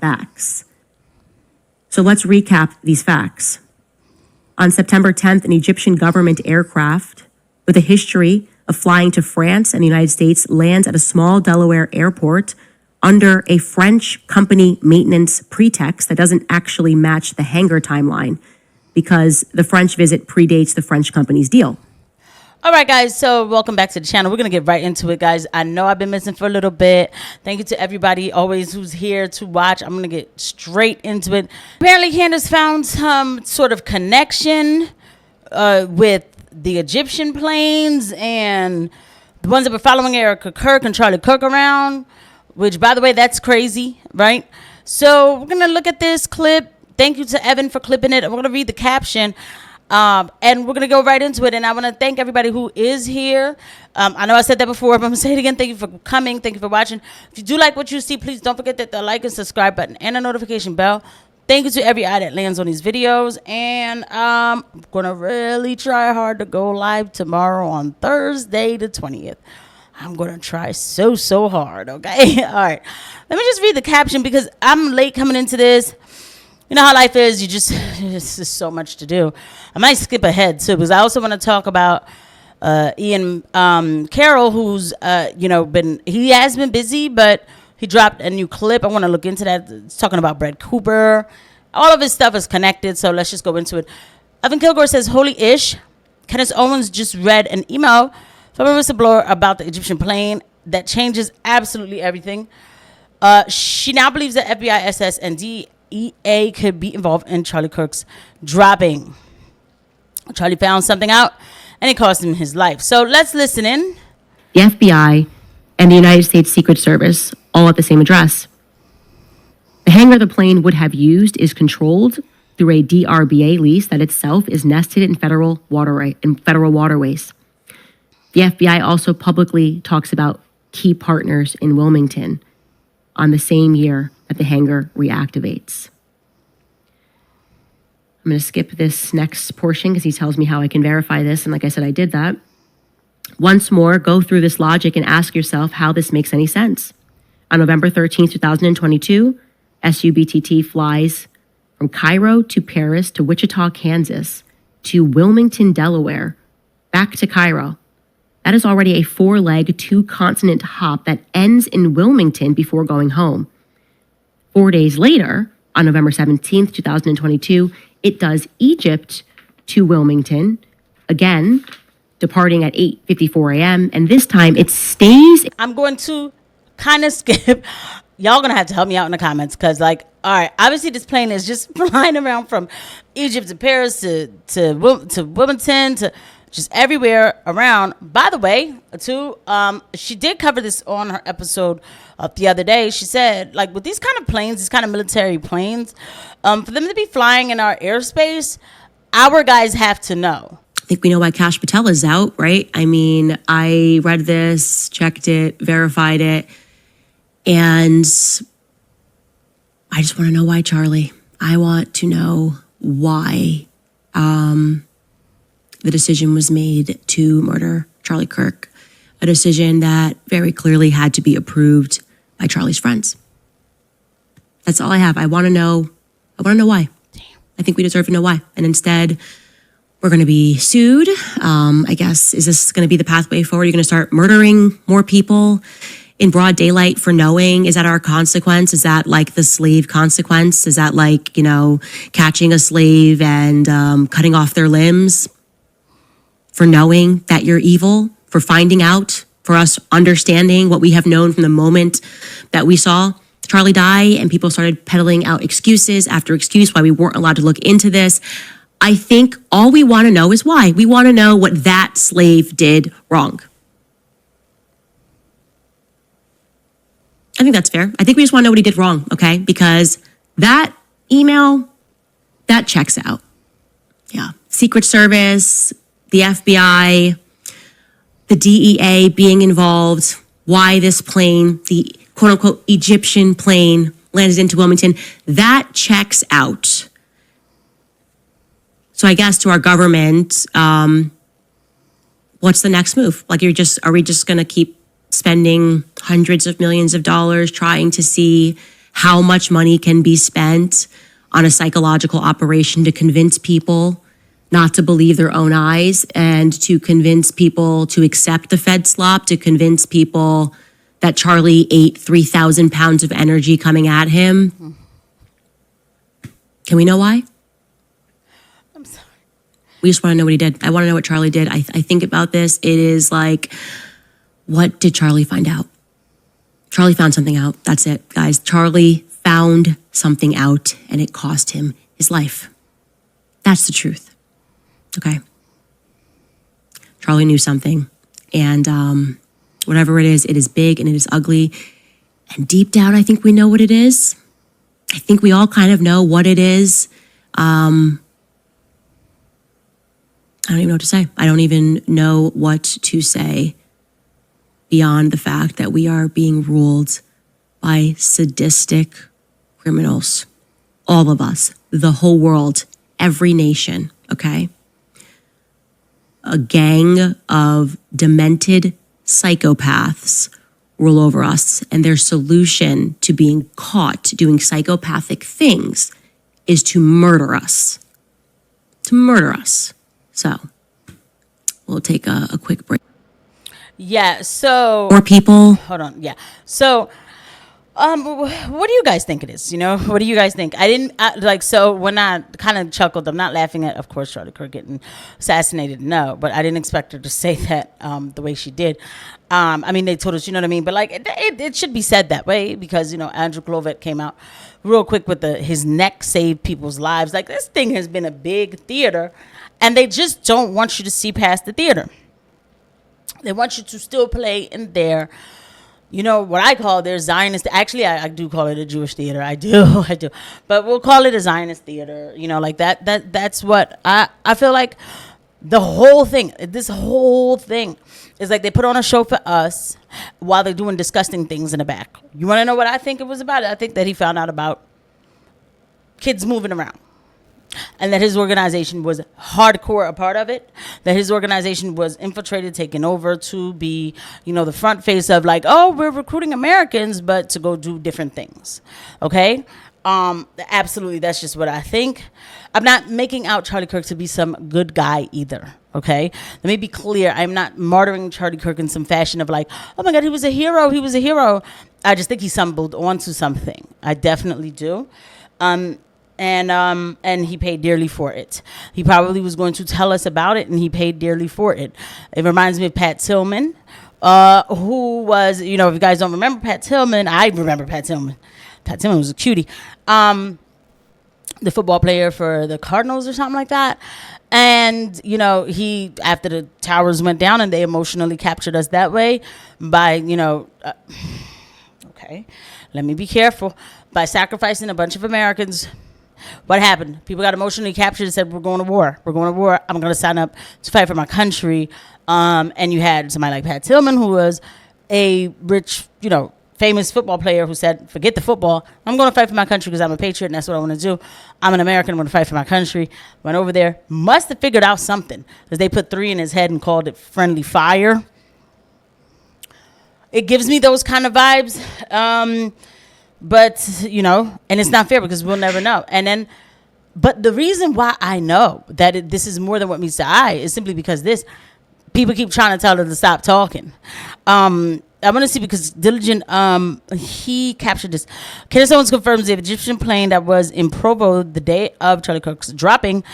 facts. So let's recap these facts. On September 10th, an Egyptian government aircraft with a history of flying to France and the United States lands at a small Delaware airport under a French company maintenance pretext that doesn't actually match the hangar timeline because the French visit predates the French company's deal. All right, guys, so welcome back to the channel. We're going to get right into it, guys. I know I've been missing for a little bit. Thank you to everybody always who's here to watch. I'm going to get straight into it. Apparently, Candace found some sort of connection with the Egyptian planes and the ones that were following Erika, Kirk, and Charlie Kirk around, which, by the way, that's crazy, right? So we're going to look at this clip. Thank you to Evan for clipping it. I'm going to read the caption. And we're going to go right into it. And I want to thank everybody who is here. I know I said that before, but I'm going to say it again. Thank you for coming. Thank you for watching. If you do like what you see, please don't forget that the like and subscribe button and the notification bell. Thank you to every eye that lands on these videos. And I'm going to really try hard to go live tomorrow on Thursday the 20th. I'm going to try so hard, okay? All right. Let me just read the caption because I'm late coming into this. You know how life is. It's just so much to do. I might skip ahead, too, because I also want to talk about Carroll, who's, he has been busy, but he dropped a new clip. I want to look into that. It's talking about Brett Cooper. All of his stuff is connected, so let's just go into it. Evan Kilgore says, holy ish. Candace Owens just read an email from a whistleblower about the Egyptian plane that changes absolutely everything. She now believes that FBI, SS, and DEA could be involved in Charlie Kirk's dropping. Charlie found something out, and it cost him his life. So let's listen in. The FBI and the United States Secret Service, all at the same address. The hangar the plane would have used is controlled through a DRBA lease that itself is nested in federal waterways. The FBI also publicly talks about key partners in Wilmington on the same year that the hangar reactivates. I'm going to skip this next portion because he tells me how I can verify this. And like I said, I did that. Once more, go through this logic and ask yourself how this makes any sense. On November 13th, 2022, SUBTT flies from Cairo to Paris to Wichita, Kansas, to Wilmington, Delaware, back to Cairo. That is already a 4-leg, 2-continent hop that ends in Wilmington before going home. 4 days later, on November 17th, 2022, it does Egypt to Wilmington, again, departing at 8:54 a.m., and this time it stays. I'm going to kind of skip. Y'all going to have to help me out in the comments because, all right, obviously this plane is just flying around from Egypt to Paris to Wilmington to just everywhere around. By the way, too, she did cover this on her episode of the other day. She said, with these kind of planes, these kind of military planes, for them to be flying in our airspace, our guys have to know. I think we know why Kash Patel is out, right? I mean, I read this, checked it, verified it, and I just want to know why, Charlie. I want to know why the decision was made to murder Charlie Kirk, a decision that very clearly had to be approved by Charlie's friends. That's all I have. I want to know why. Damn. I think we deserve to know why. And instead, we're going to be sued. I guess, is this going to be the pathway forward? You're going to start murdering more people in broad daylight for knowing? Is that our consequence? Is that like the slave consequence? Is that like, catching a slave and cutting off their limbs for knowing that you're evil, for finding out, for us understanding what we have known from the moment that we saw Charlie die and people started peddling out excuses after excuse why we weren't allowed to look into this? I think all we want to know is why. We want to know what that slave did wrong. I think that's fair. I think we just want to know what he did wrong, okay? Because that email, that checks out. Yeah. Secret Service, the FBI, the DEA being involved, why this plane, the quote unquote Egyptian plane landed into Wilmington, that checks out. So I guess to our government, what's the next move? Are we just going to keep spending hundreds of millions of dollars trying to see how much money can be spent on a psychological operation to convince people not to believe their own eyes and to convince people to accept the Fed slop, to convince people that Charlie ate 3,000 pounds of energy coming at him. Can we know why? I'm sorry. We just want to know what he did. I want to know what Charlie did. I think about this. It is like, what did Charlie find out? Charlie found something out. That's it, guys. Charlie found something out and it cost him his life. That's the truth. Okay. Charlie knew something. And whatever it is big and it is ugly. And deep down, I think we know what it is. I think we all kind of know what it is. I don't even know what to say. I don't even know what to say beyond the fact that we are being ruled by sadistic criminals. All of us, the whole world, every nation, okay? A gang of demented psychopaths rule over us, and their solution to being caught doing psychopathic things is to murder us. To murder us. So, we'll take a quick break. Yeah, so... More people. Hold on, yeah. So... what do you guys think it is? You know, what do you guys think? So when I kind of chuckled, I'm not laughing at, of course, Charlie Kirk getting assassinated. No, but I didn't expect her to say that the way she did. I mean, they told us, you know what I mean? But like, it should be said that way because, you know, Andrew Clovet came out real quick with his neck saved people's lives. Like, this thing has been a big theater and they just don't want you to see past the theater. They want you to still play in there. You know, what I call their Zionist, actually, I do call it a Jewish theater. I do. But we'll call it a Zionist theater, you know, like that's what I feel like this whole thing is like they put on a show for us while they're doing disgusting things in the back. You want to know what I think it was about? I think that he found out about kids moving around. And that his organization was hardcore a part of it, that his organization was infiltrated, taken over to be, you know, the front face of like, oh, we're recruiting Americans, but to go do different things. Okay? Absolutely, that's just what I think. I'm not making out Charlie Kirk to be some good guy either. Okay? Let me be clear. I'm not martyring Charlie Kirk in some fashion of like, oh my God, he was a hero. He was a hero. I just think he stumbled onto something. I definitely do. And he paid dearly for it. He probably was going to tell us about it, and he paid dearly for it. It reminds me of Pat Tillman, who was, you know, if you guys don't remember Pat Tillman, I remember Pat Tillman. Pat Tillman was a cutie. The football player for the Cardinals or something like that. And, you know, he, after the towers went down and they emotionally captured us that way by, you know, okay, let me be careful, by sacrificing a bunch of Americans. What happened? People got emotionally captured and said, we're going to war. We're going to war. I'm going to sign up to fight for my country. And you had somebody like Pat Tillman, who was a rich, you know, famous football player who said, forget the football. I'm going to fight for my country because I'm a patriot and that's what I want to do. I'm an American. I'm going to fight for my country. Went over there. Must have figured out something because they put 3 in his head and called it friendly fire. It gives me those kind of vibes. But, you know, and it's not fair because we'll never know. And then, but the reason why I know that this is more than what meets the eye is simply because people keep trying to tell her to stop talking. I want to see because Diligent, he captured this. Candace Owens confirms the Egyptian plane that was in Provo the day of Charlie Kirk's dropping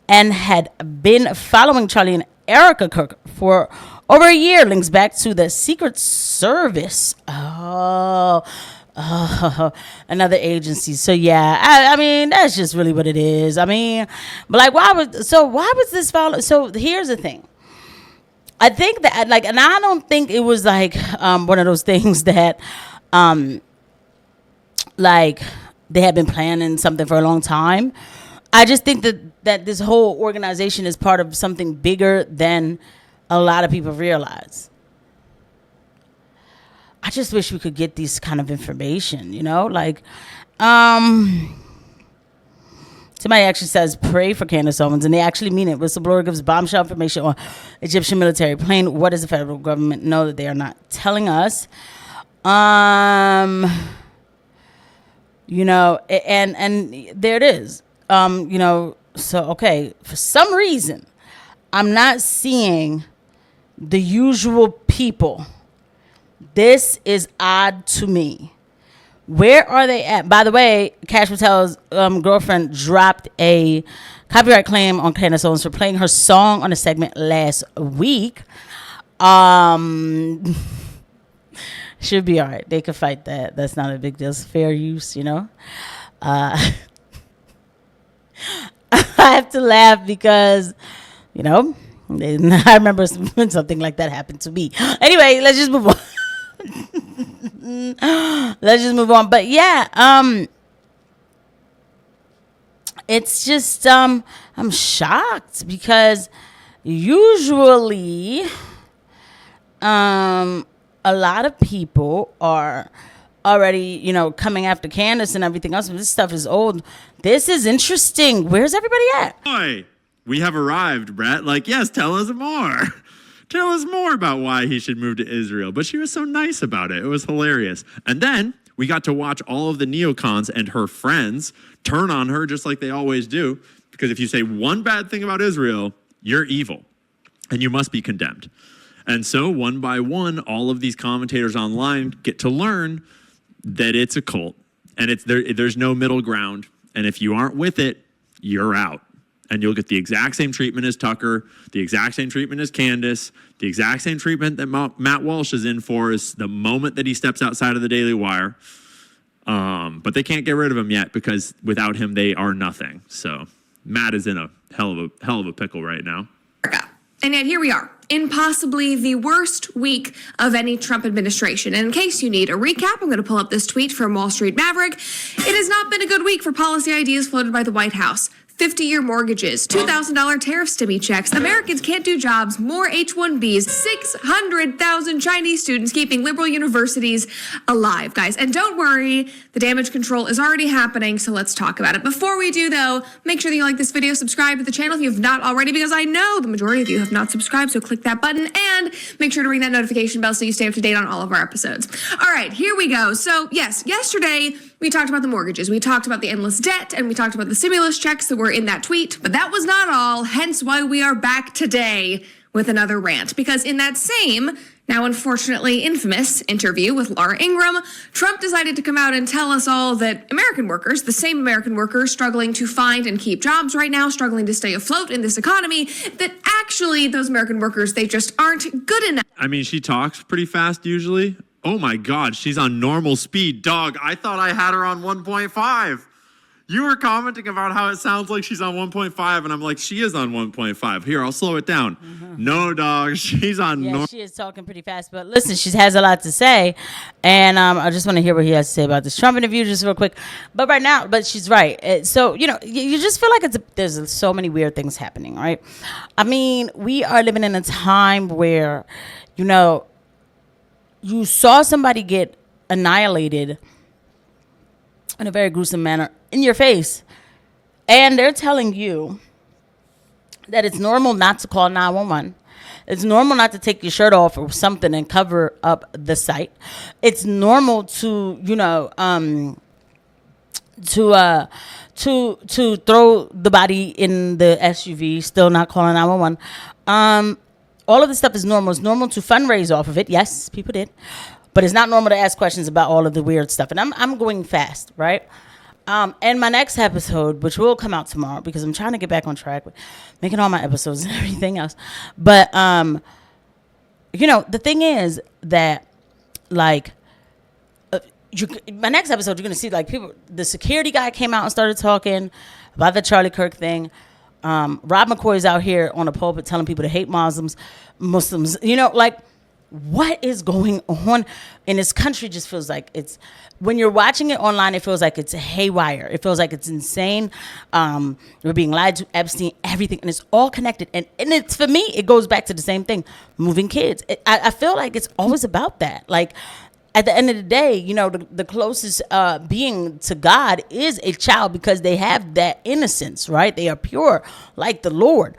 and had been following Charlie and Erika Kirk for over a year links back to the Secret Service. Another agency. So yeah, I mean that's just really what it is. I mean, but like why was this follow? So here's the thing. I think that like, and I don't think it was like one of those things that like they had been planning something for a long time. I just think that this whole organization is part of something bigger than a lot of people realize. I just wish we could get this kind of information, you know, like, somebody actually says, pray for Candace Owens, and they actually mean it. Whistleblower gives bombshell information on Egyptian military plane. What does the federal government know that they are not telling us? and there it is. So okay, for some reason, I'm not seeing the usual people. This is odd to me. Where are they at? By the way, Cash Patel's girlfriend dropped a copyright claim on Candace Owens for playing her song on a segment last week. Should be all right. They could fight that. That's not a big deal. It's fair use, I have to laugh because, I remember when something like that happened to me. Anyway, let's just move on. But yeah, it's just I'm shocked because usually a lot of people are already, coming after Candace and everything else. This stuff is old. This is interesting. Where's everybody at? Boy, we have arrived, Brett. Yes, tell us more. Tell us more about why he should move to Israel. But she was so nice about it. It was hilarious. And then we got to watch all of the neocons and her friends turn on her just like they always do. Because if you say one bad thing about Israel, you're evil and you must be condemned. And so one by one, all of these commentators online get to learn that it's a cult and there's no middle ground. And if you aren't with it, you're out. And you'll get the exact same treatment as Tucker, the exact same treatment as Candace, the exact same treatment that Matt Walsh is in for is the moment that he steps outside of the Daily Wire. But they can't get rid of him yet because without him, they are nothing. So Matt is in a hell of a pickle right now. And yet here we are, in possibly the worst week of any Trump administration. And in case you need a recap, I'm going to pull up this tweet from Wall Street Maverick. It has not been a good week for policy ideas floated by the White House. 50-year mortgages, $2,000 tariff stimmy checks, Americans can't do jobs, more H-1Bs, 600,000 Chinese students keeping liberal universities alive, guys. And don't worry, the damage control is already happening, so let's talk about it. Before we do, though, make sure that you like this video, subscribe to the channel if you have not already, because I know the majority of you have not subscribed, so click that button, and make sure to ring that notification bell so you stay up to date on all of our episodes. All right, here we go. So, yes, yesterday, we talked about the mortgages, we talked about the endless debt, and we talked about the stimulus checks that were in that tweet. But that was not all, hence why we are back today with another rant. Because in that same, now unfortunately infamous interview with Laura Ingraham, Trump decided to come out and tell us all that American workers, the same American workers struggling to find and keep jobs right now, struggling to stay afloat in this economy, that actually those American workers, they just aren't good enough. I mean, she talks pretty fast usually. Oh my God, she's on normal speed. Dog, I thought I had her on 1.5. You were commenting about how it sounds like she's on 1.5, and I'm like, she is on 1.5. Here, I'll slow it down. No, dog, she's on normal. She is talking pretty fast, but listen, she has a lot to say, and I just want to hear what he has to say about this Trump interview just real quick. But right now, she's right. So, you just feel like there's so many weird things happening, right? I mean, we are living in a time where, you saw somebody get annihilated in a very gruesome manner in your face, and they're telling you that it's normal not to call 911. It's normal not to take your shirt off or something and cover up the site. It's normal to, to throw the body in the SUV, still not calling 911. All of this stuff is normal. It's normal to fundraise off of it. Yes, people did. But it's not normal to ask questions about all of the weird stuff. And I'm going fast, right? And my next episode, which will come out tomorrow, because I'm trying to get back on track with making all my episodes and everything else. But, the thing is that, my next episode, you're going to see, people, the security guy came out and started talking about the Charlie Kirk thing. Rob McCoy's out here on a pulpit telling people to hate Muslims. What is going on in this country? Just feels like it's, when you're watching it online, it feels like it's haywire. It feels like it's insane. We're being lied to, Epstein, everything, and it's all connected. And it's, for me, it goes back to the same thing, moving kids. I feel like it's always about that. At the end of the day, the closest being to God is a child, because they have that innocence, right? They are pure like the Lord.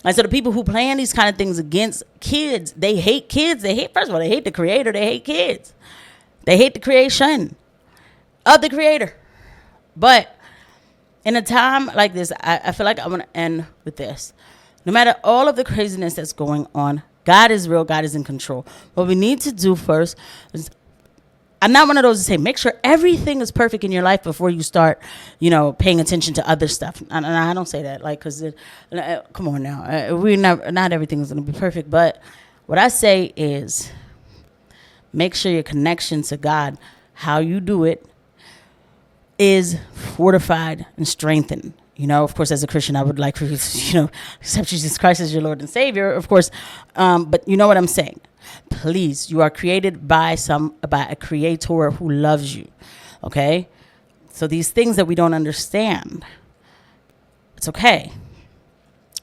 And so the people who plan these kind of things against kids, they hate kids. First of all, they hate the creator. They hate kids. They hate the creation of the creator. But in a time like this, I feel like I want to end with this. No matter all of the craziness that's going on, God is real. God is in control. What we need to do first is, I'm not one of those to say, make sure everything is perfect in your life before you start, paying attention to other stuff. And I don't say that, because come on now. Not everything is going to be perfect. But what I say is, make sure your connection to God, how you do it, is fortified and strengthened. Of course, as a Christian, I would like for you to, accept Jesus Christ as your Lord and Savior, of course. But you know what I'm saying. Please, you are created by a creator who loves you. Okay? So these things that we don't understand, it's okay.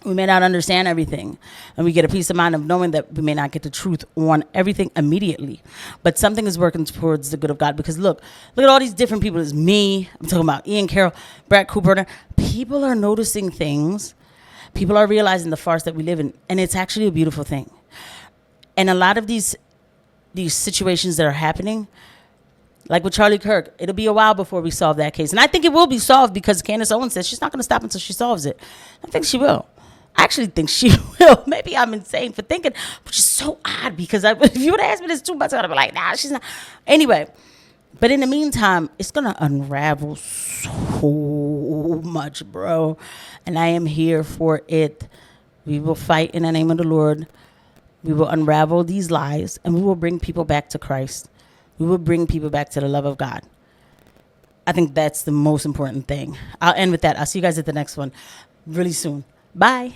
We may not understand everything, and we get a peace of mind of knowing that we may not get the truth on everything immediately, but something is working towards the good of God. Because look at all these different people. It's me. I'm talking about Ian, Carroll, Brad Cooper. People are noticing things. People are realizing the farce that we live in, and it's actually a beautiful thing. And a lot of these situations that are happening, like with Charlie Kirk, it'll be a while before we solve that case. And I think it will be solved because Candace Owens says she's not going to stop until she solves it. I think she will. I actually think she will. Maybe I'm insane for thinking, which is so odd because if you would have asked me this 2 months ago, I'd be like, nah, she's not. Anyway, but in the meantime, it's going to unravel so much, bro. And I am here for it. We will fight in the name of the Lord. We will unravel these lies, and we will bring people back to Christ. We will bring people back to the love of God. I think that's the most important thing. I'll end with that. I'll see you guys at the next one really soon. Bye.